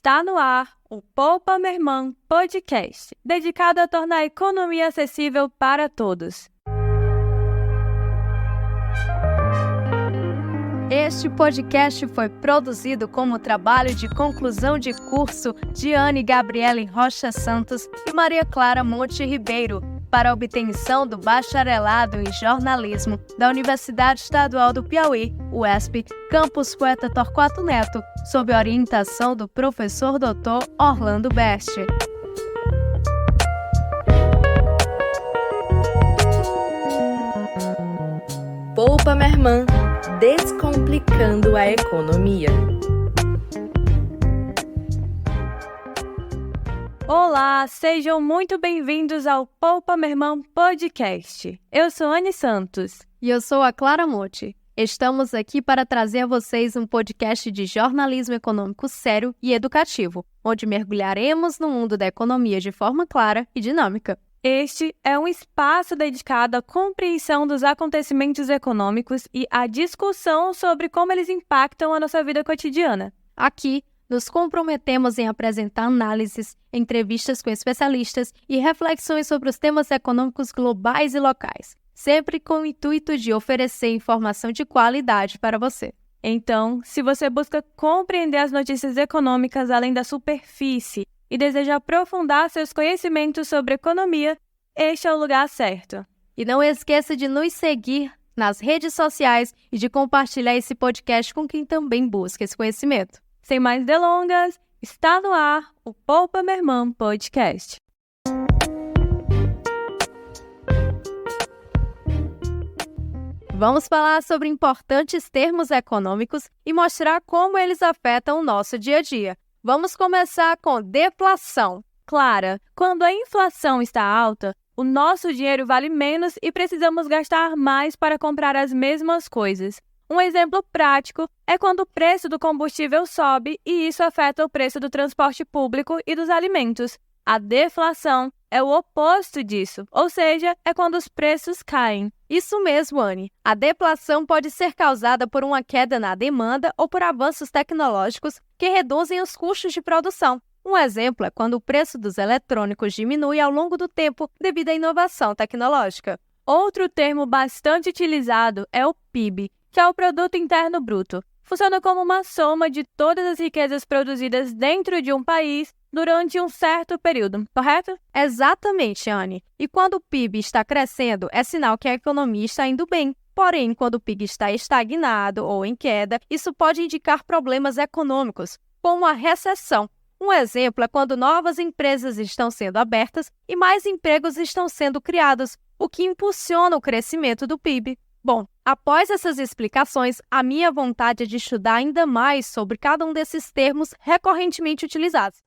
Está no ar o Poupa Minha Irmã Podcast, dedicado a tornar a economia acessível para todos. Este podcast foi produzido como trabalho de conclusão de curso de Anne Gabriele Rocha Santos e Maria Clara Monte Ribeiro, para a obtenção do bacharelado em jornalismo da Universidade Estadual do Piauí, UESP, Campus Poeta Torquato Neto, sob orientação do professor Dr. Orlando Best. Poupa Minha Irmã, descomplicando a economia. Olá, sejam muito bem-vindos ao Poupa Minha Irmã Podcast. Eu sou Anne Santos. E eu sou a Clara Monte. Estamos aqui para trazer a vocês um podcast de jornalismo econômico sério e educativo, onde mergulharemos no mundo da economia de forma clara e dinâmica. Este é um espaço dedicado à compreensão dos acontecimentos econômicos e à discussão sobre como eles impactam a nossa vida cotidiana. Aqui, nos comprometemos em apresentar análises, entrevistas com especialistas e reflexões sobre os temas econômicos globais e locais, sempre com o intuito de oferecer informação de qualidade para você. Então, se você busca compreender as notícias econômicas além da superfície e deseja aprofundar seus conhecimentos sobre economia, este é o lugar certo. E não esqueça de nos seguir nas redes sociais e de compartilhar esse podcast com quem também busca esse conhecimento. Sem mais delongas, está no ar o Poupa Minha Irmã Podcast. Vamos falar sobre importantes termos econômicos e mostrar como eles afetam o nosso dia a dia. Vamos começar com deflação. Clara, quando a inflação está alta, o nosso dinheiro vale menos e precisamos gastar mais para comprar as mesmas coisas. Um exemplo prático é quando o preço do combustível sobe e isso afeta o preço do transporte público e dos alimentos. A deflação é o oposto disso, ou seja, é quando os preços caem. Isso mesmo, Anne. A deflação pode ser causada por uma queda na demanda ou por avanços tecnológicos que reduzem os custos de produção. Um exemplo é quando o preço dos eletrônicos diminui ao longo do tempo devido à inovação tecnológica. Outro termo bastante utilizado é o PIB, que é o Produto Interno Bruto. Funciona como uma soma de todas as riquezas produzidas dentro de um país durante um certo período, correto? Exatamente, Anne. E quando o PIB está crescendo, é sinal que a economia está indo bem. Porém, quando o PIB está estagnado ou em queda, isso pode indicar problemas econômicos, como a recessão. Um exemplo é quando novas empresas estão sendo abertas e mais empregos estão sendo criados, o que impulsiona o crescimento do PIB. Bom, após essas explicações, a minha vontade é de estudar ainda mais sobre cada um desses termos recorrentemente utilizados.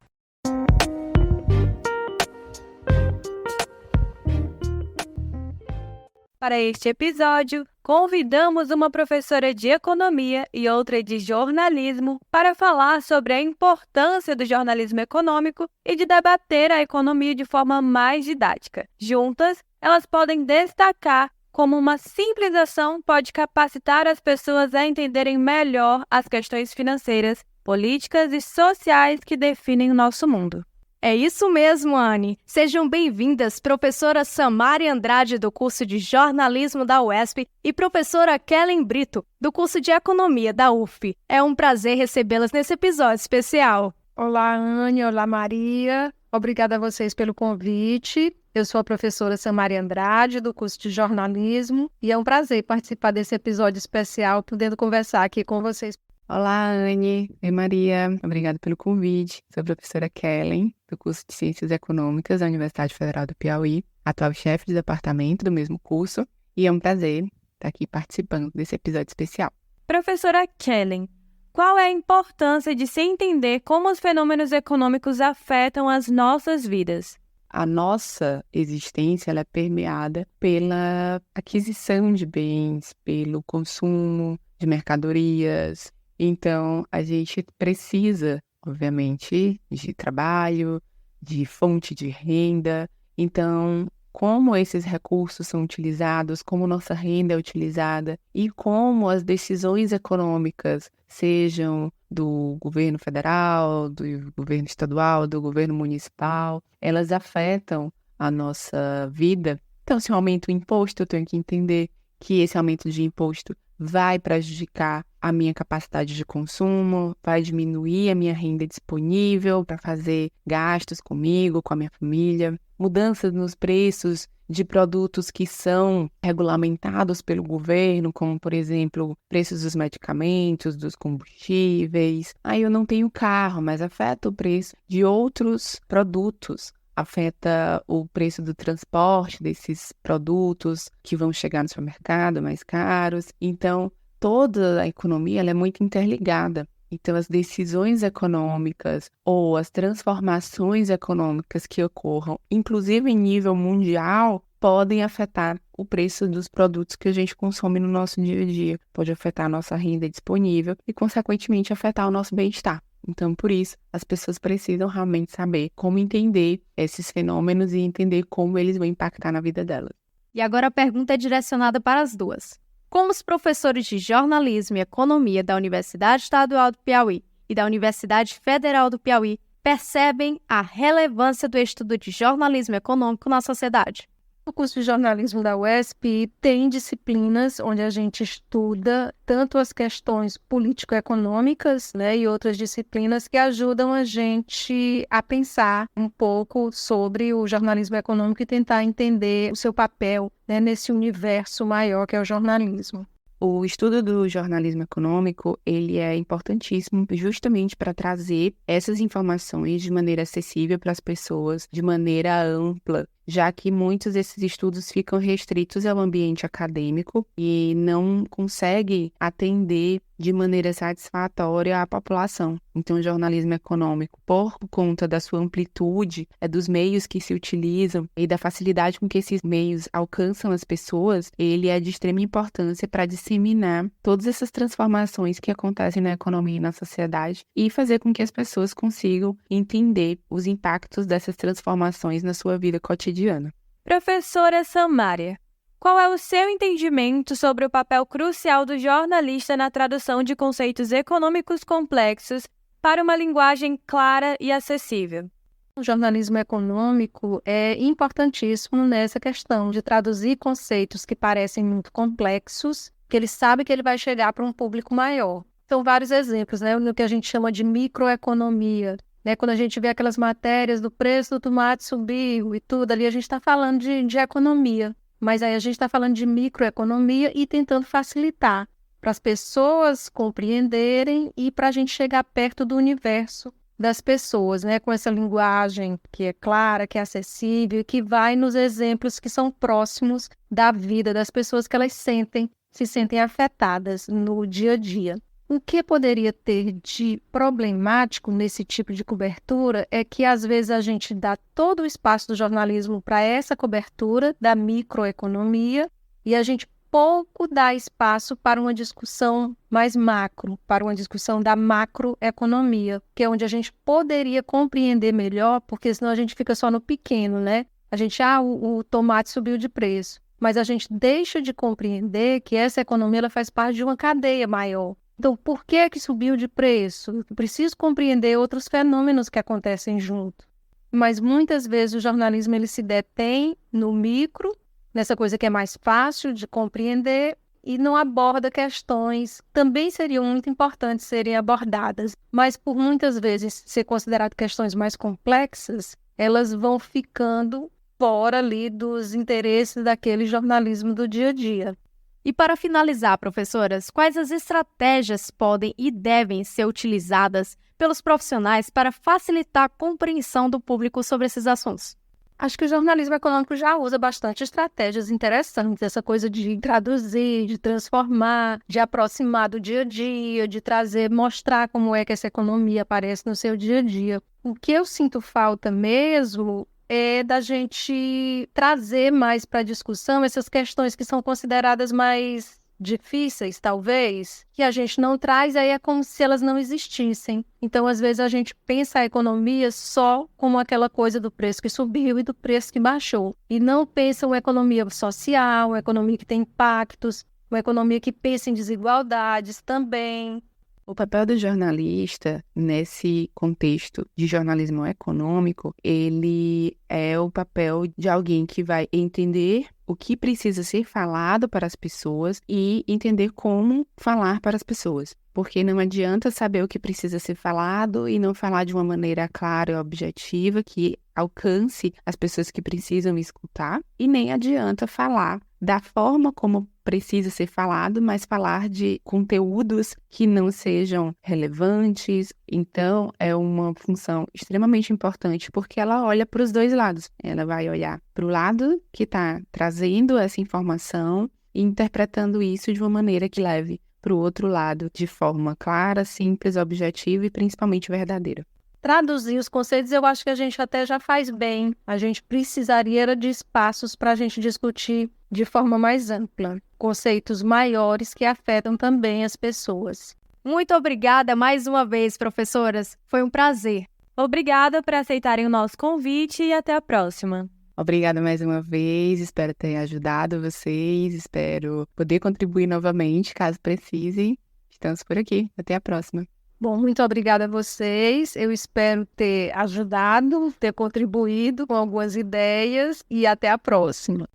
Para este episódio, convidamos uma professora de economia e outra de jornalismo para falar sobre a importância do jornalismo econômico e de debater a economia de forma mais didática. Juntas, elas podem destacar como uma simples ação pode capacitar as pessoas a entenderem melhor as questões financeiras, políticas e sociais que definem o nosso mundo. É isso mesmo, Anne. Sejam bem-vindas, professora Samari Andrade, do curso de jornalismo da UESP, e professora Kellen Brito, do curso de economia da UF. É um prazer recebê-las nesse episódio especial. Olá, Anne. Olá, Maria. Obrigada a vocês pelo convite. Eu sou a professora Samari Andrade, do curso de jornalismo, e é um prazer participar desse episódio especial, podendo conversar aqui com vocês. Olá, Anne. Oi, Maria. Obrigada pelo convite. Sou a professora Kellen, do curso de Ciências Econômicas da Universidade Federal do Piauí, atual chefe de departamento do mesmo curso, e é um prazer estar aqui participando desse episódio especial. Professora Kellen, qual é a importância de se entender como os fenômenos econômicos afetam as nossas vidas? A nossa existência ela é permeada pela aquisição de bens, pelo consumo de mercadorias. Então, a gente precisa, obviamente, de trabalho, de fonte de renda. Então, como esses recursos são utilizados, como nossa renda é utilizada e como as decisões econômicas, sejam do governo federal, do governo estadual, do governo municipal, elas afetam a nossa vida. Então, se eu aumento o imposto, eu tenho que entender que esse aumento de imposto vai prejudicar a minha capacidade de consumo, vai diminuir a minha renda disponível para fazer gastos comigo, com a minha família, mudanças nos preços de produtos que são regulamentados pelo governo, como, por exemplo, preços dos medicamentos, dos combustíveis. Aí eu não tenho carro, mas afeta o preço de outros produtos. Afeta o preço do transporte desses produtos que vão chegar no supermercado mais caros. Então, toda a economia ela é muito interligada. Então, as decisões econômicas ou as transformações econômicas que ocorram, inclusive em nível mundial, podem afetar o preço dos produtos que a gente consome no nosso dia a dia. Pode afetar a nossa renda disponível e, consequentemente, afetar o nosso bem-estar. Então, por isso, as pessoas precisam realmente saber como entender esses fenômenos e entender como eles vão impactar na vida delas. E agora a pergunta é direcionada para as duas. Como os professores de jornalismo e economia da Universidade Estadual do Piauí e da Universidade Federal do Piauí percebem a relevância do estudo de jornalismo econômico na sociedade? O curso de jornalismo da UESP tem disciplinas onde a gente estuda tanto as questões político-econômicas, né, e outras disciplinas que ajudam a gente a pensar um pouco sobre o jornalismo econômico e tentar entender o seu papel, né, nesse universo maior que é o jornalismo. O estudo do jornalismo econômico, ele é importantíssimo justamente para trazer essas informações de maneira acessível para as pessoas, de maneira ampla, já que muitos desses estudos ficam restritos ao ambiente acadêmico e não conseguem atender de maneira satisfatória à população. Então, o jornalismo econômico, por conta da sua amplitude, dos meios que se utilizam e da facilidade com que esses meios alcançam as pessoas, ele é de extrema importância para disseminar todas essas transformações que acontecem na economia e na sociedade e fazer com que as pessoas consigam entender os impactos dessas transformações na sua vida cotidiana. Professora Samária, qual é o seu entendimento sobre o papel crucial do jornalista na tradução de conceitos econômicos complexos para uma linguagem clara e acessível? O jornalismo econômico é importantíssimo nessa questão de traduzir conceitos que parecem muito complexos, que ele sabe que ele vai chegar para um público maior. São vários exemplos, né, no que a gente chama de microeconomia. Né, quando a gente vê aquelas matérias do preço do tomate subiu e tudo, ali a gente está falando de economia. Mas aí a gente está falando de microeconomia e tentando facilitar para as pessoas compreenderem e para a gente chegar perto do universo das pessoas, né? Com essa linguagem que é clara, que é acessível, que vai nos exemplos que são próximos da vida das pessoas que elas se sentem afetadas no dia a dia. O que poderia ter de problemático nesse tipo de cobertura é que, às vezes, a gente dá todo o espaço do jornalismo para essa cobertura da microeconomia e a gente pouco dá espaço para uma discussão mais macro, para uma discussão da macroeconomia, que é onde a gente poderia compreender melhor, porque senão a gente fica só no pequeno, né? A gente, o tomate subiu de preço, mas a gente deixa de compreender que essa economia ela faz parte de uma cadeia maior. Então, por que subiu de preço? Eu preciso compreender outros fenômenos que acontecem junto. Mas muitas vezes o jornalismo ele se detém no micro, nessa coisa que é mais fácil de compreender e não aborda questões que também seriam muito importantes serem abordadas, mas por muitas vezes ser considerado questões mais complexas, elas vão ficando fora ali dos interesses daquele jornalismo do dia a dia. E para finalizar, professoras, quais as estratégias podem e devem ser utilizadas pelos profissionais para facilitar a compreensão do público sobre esses assuntos? Acho que o jornalismo econômico já usa bastante estratégias interessantes, essa coisa de traduzir, de transformar, de aproximar do dia a dia, de trazer, mostrar como é que essa economia aparece no seu dia a dia. O que eu sinto falta mesmo é da gente trazer mais para a discussão essas questões que são consideradas mais difíceis, talvez, que a gente não traz, aí é como se elas não existissem. Então, às vezes, a gente pensa a economia só como aquela coisa do preço que subiu e do preço que baixou. E não pensa uma economia social, uma economia que tem impactos, uma economia que pensa em desigualdades também. O papel do jornalista, nesse contexto de jornalismo econômico, ele é o papel de alguém que vai entender o que precisa ser falado para as pessoas e entender como falar para as pessoas. Porque não adianta saber o que precisa ser falado e não falar de uma maneira clara e objetiva que alcance as pessoas que precisam escutar, e nem adianta falar da forma como precisa ser falado, mas falar de conteúdos que não sejam relevantes. Então, é uma função extremamente importante, porque ela olha para os dois lados. Ela vai olhar para o lado que está trazendo essa informação e interpretando isso de uma maneira que leve para o outro lado de forma clara, simples, objetiva e principalmente verdadeira. Traduzir os conceitos, eu acho que a gente até já faz bem. A gente precisaria de espaços para a gente discutir de forma mais ampla, conceitos maiores que afetam também as pessoas. Muito obrigada mais uma vez, professoras. Foi um prazer. Obrigada por aceitarem o nosso convite e até a próxima. Obrigada mais uma vez, espero ter ajudado vocês, espero poder contribuir novamente, caso precisem. Estamos por aqui, até a próxima. Bom, muito obrigada a vocês. Eu espero ter ajudado, ter contribuído com algumas ideias e até a próxima.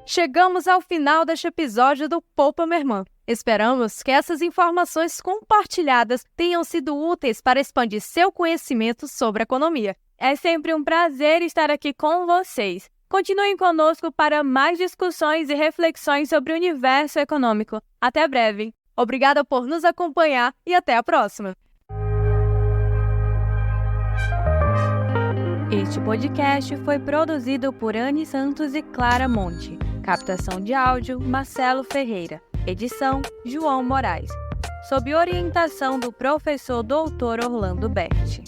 Chegamos ao final deste episódio do Poupa Minha Irmã. Esperamos que essas informações compartilhadas tenham sido úteis para expandir seu conhecimento sobre economia. É sempre um prazer estar aqui com vocês. Continuem conosco para mais discussões e reflexões sobre o universo econômico. Até breve. Obrigada por nos acompanhar e até a próxima. Este podcast foi produzido por Anne Santos e Clara Monte. Captação de áudio, Marcelo Ferreira. Edição, João Moraes. Sob orientação do professor Dr. Orlando Berti.